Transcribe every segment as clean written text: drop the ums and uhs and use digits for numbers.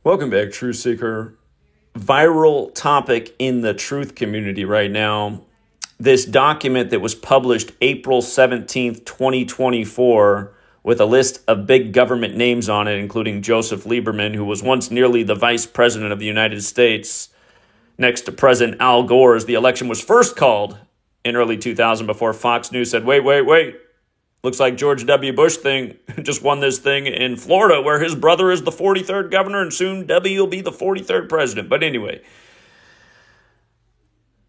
Welcome back, Truth Seeker. Viral topic in the truth community right now. This document that was published April 17th, 2024, with a list of big government names on it, including Joseph Lieberman, who was once nearly the vice president of the United States, next to President Al Gore, as the election was first called in early 2000 before Fox News said, wait. Looks like George W. Bush just won this thing in Florida, where his brother is the 43rd governor, and soon W will be the 43rd president. But anyway,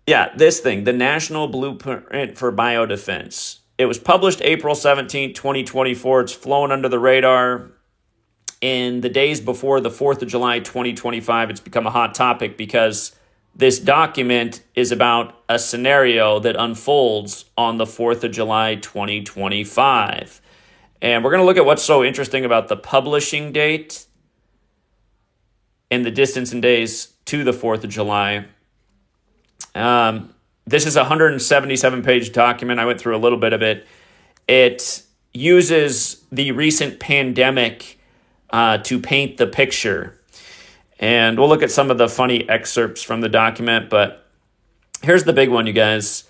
yeah, this thing, the National Blueprint for Biodefense. It was published April 17, 2024. It's flown under the radar. In the days before the 4th of July, 2025, it's become a hot topic because this document is about a scenario that unfolds on the 4th of July, 2025. And we're going to look at what's so interesting about the publishing date and the distance in days to the 4th of July. This is a 177-page document. I went through a little bit of it. It uses the recent pandemic to paint the picture. And we'll look at some of the funny excerpts from the document, but here's the big one, you guys.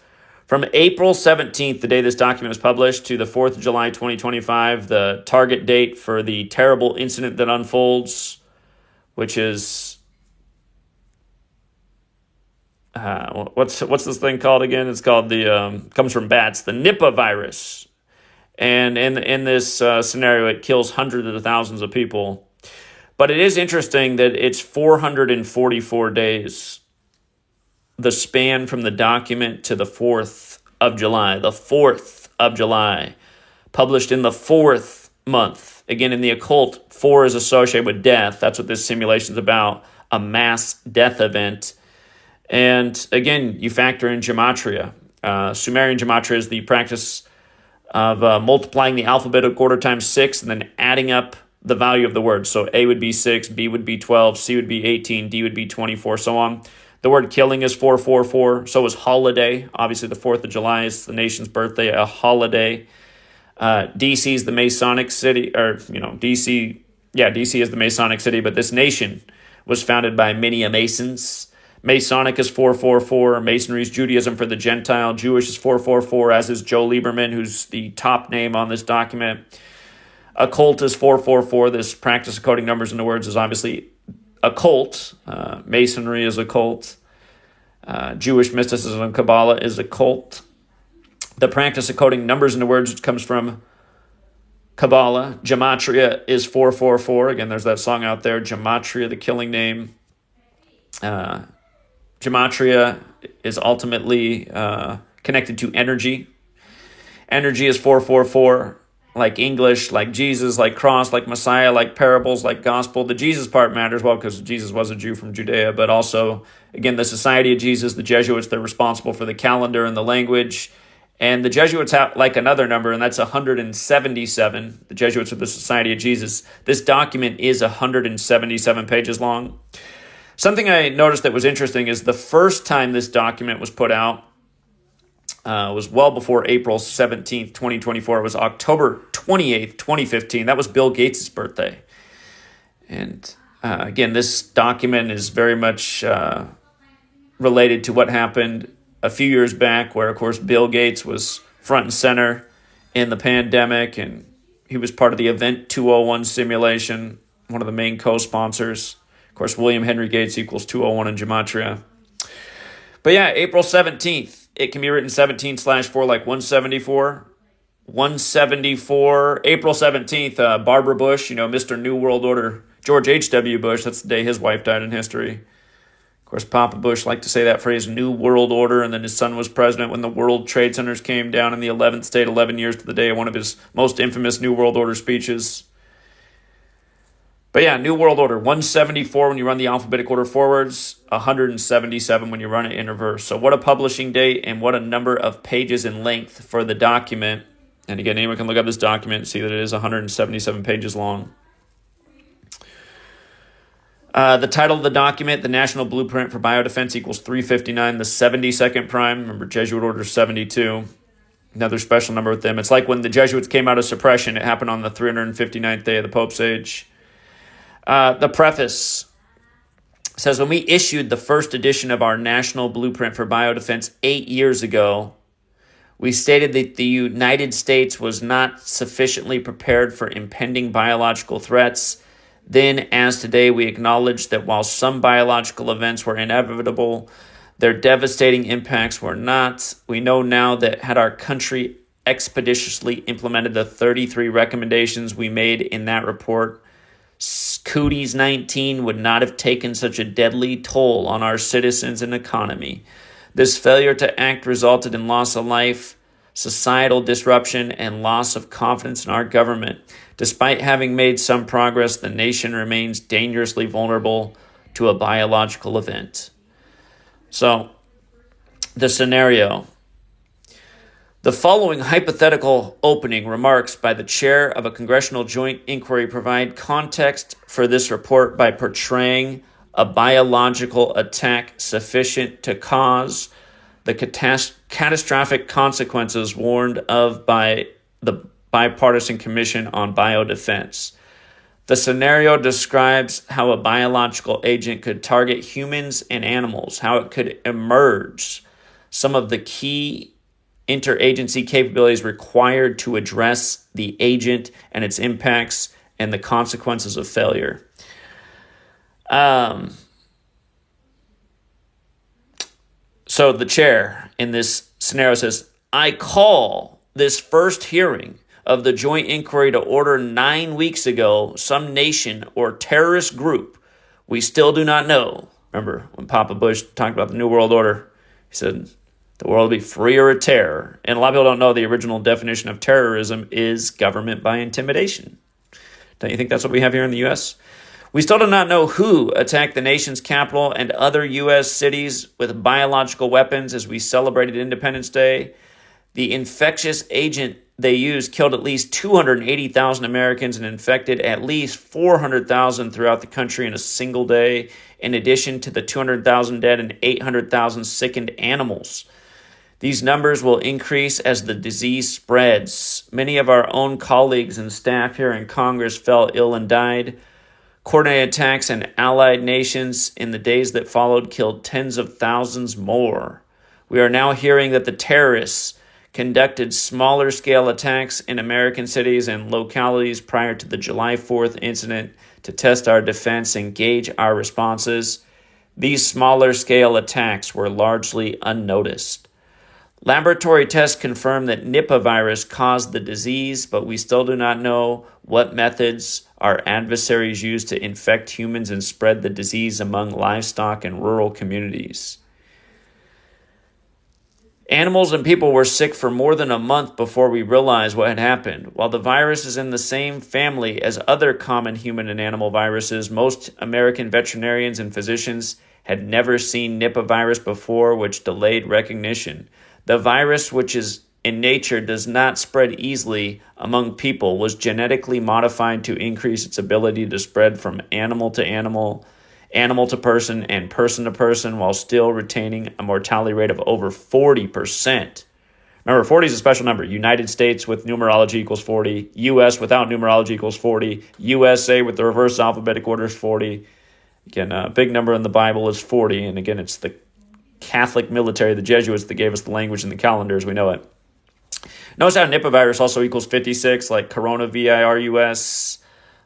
From April 17th, the day this document was published, to the 4th of July, 2025, the target date for the terrible incident that unfolds, which is, what's this thing called again? It's called comes from bats, the Nipah virus. And in this scenario, it kills hundreds of thousands of people. But it is interesting that it's 444 days, the span from the document to the 4th of July. The 4th of July, published in the 4th month. Again, in the occult, 4 is associated with death. That's what this simulation is about, a mass death event. And again, you factor in gematria. Sumerian gematria is the practice of multiplying the alphabetic order times 6 and then adding up the value of the word. So A would be 6, B would be 12, C would be 18, D would be 24, so on. The word killing is 444. So is holiday. Obviously, the 4th of July is the nation's birthday, a holiday. DC is the Masonic city, DC is the Masonic city, but this nation was founded by many Masons. Masonic is 444. Masonry is Judaism for the Gentile. Jewish is 444, as is Joe Lieberman, who's the top name on this document. Occult is 444. This practice of coding numbers into words is obviously occult. Masonry is occult. Jewish mysticism and Kabbalah is occult. The practice of coding numbers into words, which comes from Kabbalah. Gematria is 444. Again, there's that song out there, Gematria, the killing name. Gematria is ultimately connected to energy. Energy is 444. Like English, like Jesus, like cross, like Messiah, like parables, like gospel. The Jesus part matters, well, because Jesus was a Jew from Judea, but also, again, the Society of Jesus, the Jesuits, they're responsible for the calendar and the language. And the Jesuits have like another number, and that's 177. The Jesuits are the Society of Jesus. This document is 177 pages long. Something I noticed that was interesting is the first time this document was put out was well before April 17th, 2024. It was October 28th, 2015. That was Bill Gates' birthday. And again, this document is very much related to what happened a few years back, where, of course, Bill Gates was front and center in the pandemic, and he was part of the Event 201 simulation, one of the main co-sponsors. Of course, William Henry Gates equals 201 in Gematria. But yeah, April 17th. It can be written 17/4 like 174. 174, April 17th, Barbara Bush, Mr. New World Order, George H.W. Bush, that's the day his wife died in history. Of course, Papa Bush liked to say that phrase, New World Order, and then his son was president when the World Trade Centers came down in the 11th state, 11 years to the day, one of his most infamous New World Order speeches. But yeah, New World Order, 174 when you run the alphabetic order forwards, 177 when you run it in reverse. So what a publishing date and what a number of pages in length for the document. And again, anyone can look up this document and see that it is 177 pages long. The title of the document, the National Blueprint for Biodefense equals 359, the 72nd prime. Remember, Jesuit Order 72. Another special number with them. It's like when the Jesuits came out of suppression. It happened on the 359th day of the Pope's age. The preface, It says, when we issued the first edition of our National Blueprint for Biodefense 8 years ago, we stated that the United States was not sufficiently prepared for impending biological threats. Then, as today, we acknowledge that while some biological events were inevitable, their devastating impacts were not. We know now that had our country expeditiously implemented the 33 recommendations we made in that report, Cooties 19 would not have taken such a deadly toll on our citizens and economy. This failure to act resulted in loss of life, societal disruption, and loss of confidence in our government. Despite having made some progress, the nation remains dangerously vulnerable to a biological event. So, the scenario. The following hypothetical opening remarks by the chair of a congressional joint inquiry provide context for this report by portraying a biological attack sufficient to cause the catastrophic consequences warned of by the Bipartisan Commission on Biodefense. The scenario describes how a biological agent could target humans and animals, how it could emerge, some of the key interagency capabilities required to address the agent and its impacts, and the consequences of failure. So the chair in this scenario says, I call this first hearing of the joint inquiry to order 9 weeks ago. Some nation or terrorist group we still do not know. Remember when Papa Bush talked about the New World Order, he said, the world will be free or a terror. And a lot of people don't know the original definition of terrorism is government by intimidation. Don't you think that's what we have here in the U.S.? We still do not know who attacked the nation's capital and other U.S. cities with biological weapons as we celebrated Independence Day. The infectious agent they used killed at least 280,000 Americans and infected at least 400,000 throughout the country in a single day, in addition to the 200,000 dead and 800,000 sickened animals. These numbers will increase as the disease spreads. Many of our own colleagues and staff here in Congress fell ill and died. Coordinated attacks in allied nations in the days that followed killed tens of thousands more. We are now hearing that the terrorists conducted smaller-scale attacks in American cities and localities prior to the July 4th incident to test our defense and gauge our responses. These smaller-scale attacks were largely unnoticed. Laboratory tests confirm that Nipah virus caused the disease, but we still do not know what methods our adversaries used to infect humans and spread the disease among livestock and rural communities. Animals and people were sick for more than a month before we realized what had happened. While the virus is in the same family as other common human and animal viruses, most American veterinarians and physicians had never seen Nipah virus before, which delayed recognition. The virus, which is in nature does not spread easily among people, was genetically modified to increase its ability to spread from animal to animal, animal to person, and person to person, while still retaining a mortality rate of over 40%. Remember, 40 is a special number. United States with numerology equals 40. U.S. without numerology equals 40. USA with the reverse alphabetic order is 40. Again, a big number in the Bible is 40. And again, it's the Catholic military, the Jesuits, that gave us the language and the calendar as we know it. Notice how Nipah virus also equals 56, like coronavirus,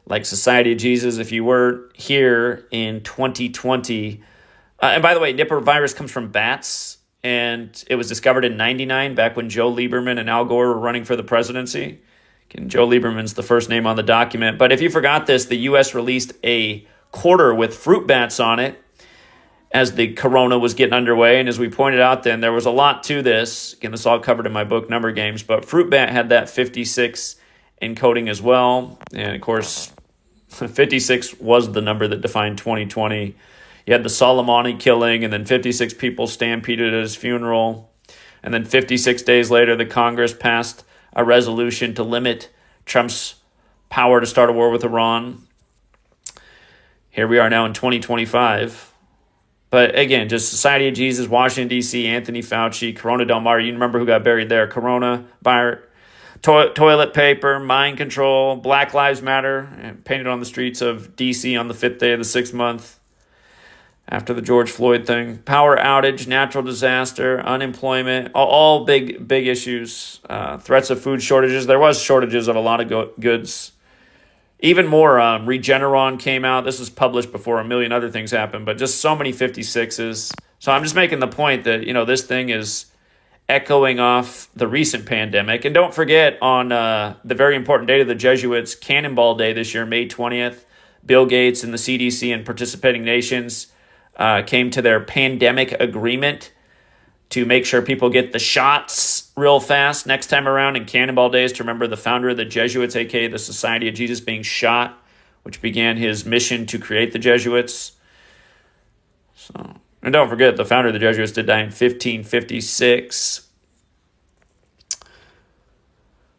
like Society of Jesus. If you were here in 2020, and by the way, Nipah virus comes from bats, and it was discovered in 99, back when Joe Lieberman and Al Gore were running for the presidency. Again, Joe Lieberman's the first name on the document. But if you forgot this, the U.S. released a quarter with fruit bats on it as the corona was getting underway. And as we pointed out then, there was a lot to this. Again, this is all covered in my book, Number Games. But fruit bat had that 56 encoding as well. And, of course, 56 was the number that defined 2020. You had the Soleimani killing, and then 56 people stampeded at his funeral. And then 56 days later, the Congress passed a resolution to limit Trump's power to start a war with Iran. Here we are now in 2025. But again, just Society of Jesus, Washington, D.C., Anthony Fauci, Corona Del Mar. You remember who got buried there. Corona, toilet paper, mind control, Black Lives Matter, painted on the streets of D.C. on the 5th day of the 6th month. after the George Floyd thing. Power outage, natural disaster, unemployment, all big issues. Threats of food shortages. There was shortages of a lot of goods. Even more, Regeneron came out. This was published before a million other things happened, but just so many 56s. So I'm just making the point that, this thing is echoing off the recent pandemic. And don't forget, on the very important date of the Jesuits, Cannonball Day this year, May 20th, Bill Gates and the CDC and participating nations came to their pandemic agreement to make sure people get the shots real fast next time around. And Cannonball Day is to remember the founder of the Jesuits, aka the Society of Jesus, being shot, which began his mission to create the Jesuits. So, and don't forget, the founder of the Jesuits did die in 1556.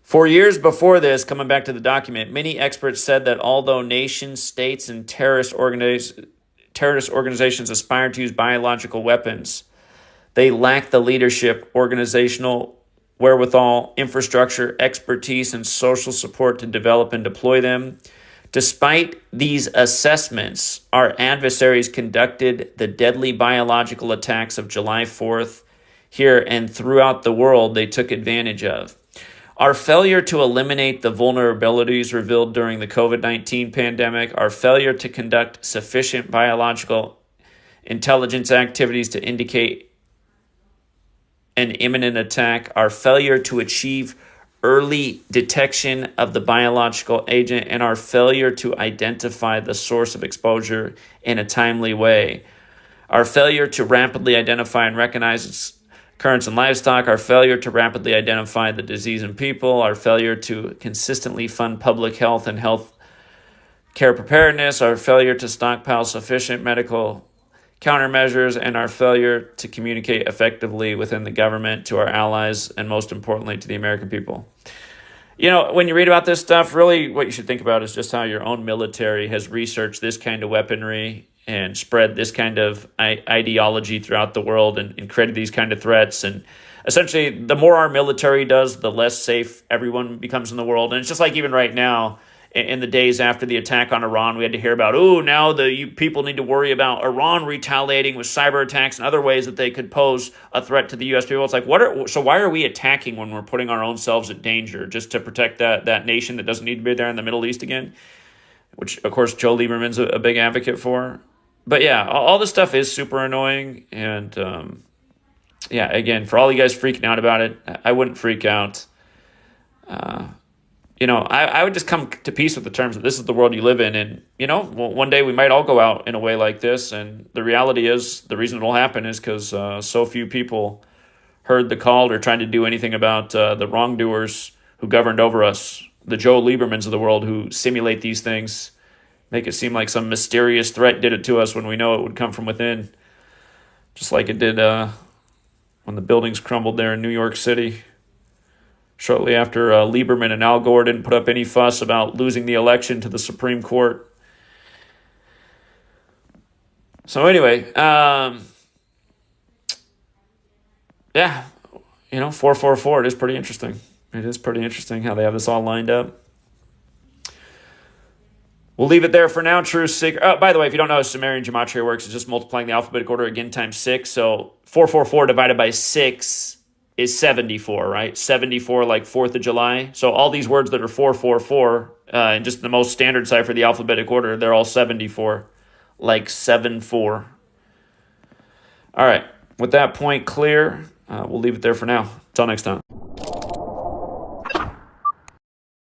4 years before this, coming back to the document, many experts said that although nations, states, and terrorist organizations aspire to use biological weapons, they lack the leadership, organizational wherewithal, infrastructure, expertise, and social support to develop and deploy them. Despite these assessments, our adversaries conducted the deadly biological attacks of July 4th here and throughout the world they took advantage of. Our failure to eliminate the vulnerabilities revealed during the COVID-19 pandemic, our failure to conduct sufficient biological intelligence activities to indicate an imminent attack, our failure to achieve early detection of the biological agent, and our failure to identify the source of exposure in a timely way, our failure to rapidly identify and recognize its occurrence in livestock, our failure to rapidly identify the disease in people, our failure to consistently fund public health and health care preparedness, our failure to stockpile sufficient medical countermeasures, and our failure to communicate effectively within the government, to our allies, and most importantly, to the American people. When you read about this stuff, really what you should think about is just how your own military has researched this kind of weaponry and spread this kind of ideology throughout the world and created these kind of threats. And essentially, the more our military does, the less safe everyone becomes in the world. And it's just like even right now, in the days after the attack on Iran, we had to hear about, now people need to worry about Iran retaliating with cyber attacks and other ways that they could pose a threat to the U.S. people. It's like, so why are we attacking when we're putting our own selves at danger just to protect that nation that doesn't need to be there in the Middle East again? Which, of course, Joe Lieberman's a big advocate for. But yeah, all this stuff is super annoying. And again, for all you guys freaking out about it, I wouldn't freak out. I would just come to peace with the terms that this is the world you live in. And, one day we might all go out in a way like this. And the reality is the reason it'll happen is because so few people heard the call or tried to do anything about the wrongdoers who governed over us, the Joe Liebermans of the world who simulate these things, make it seem like some mysterious threat did it to us when we know it would come from within. Just like it did when the buildings crumbled there in New York City. Shortly after Lieberman and Al Gore didn't put up any fuss about losing the election to the Supreme Court. So anyway, 444, it is pretty interesting. It is pretty interesting how they have this all lined up. We'll leave it there for now. Truth Seeker. Oh, by the way, if you don't know how Sumerian gematria works, it's just multiplying the alphabetic order again times 6. So 444 divided by 6 is 74, right? 74 like 4th of July. So all these words that are 444, and just the most standard cipher of the alphabetic order, they're all 74, like 7-4. All right. With that point clear, we'll leave it there for now. Until next time.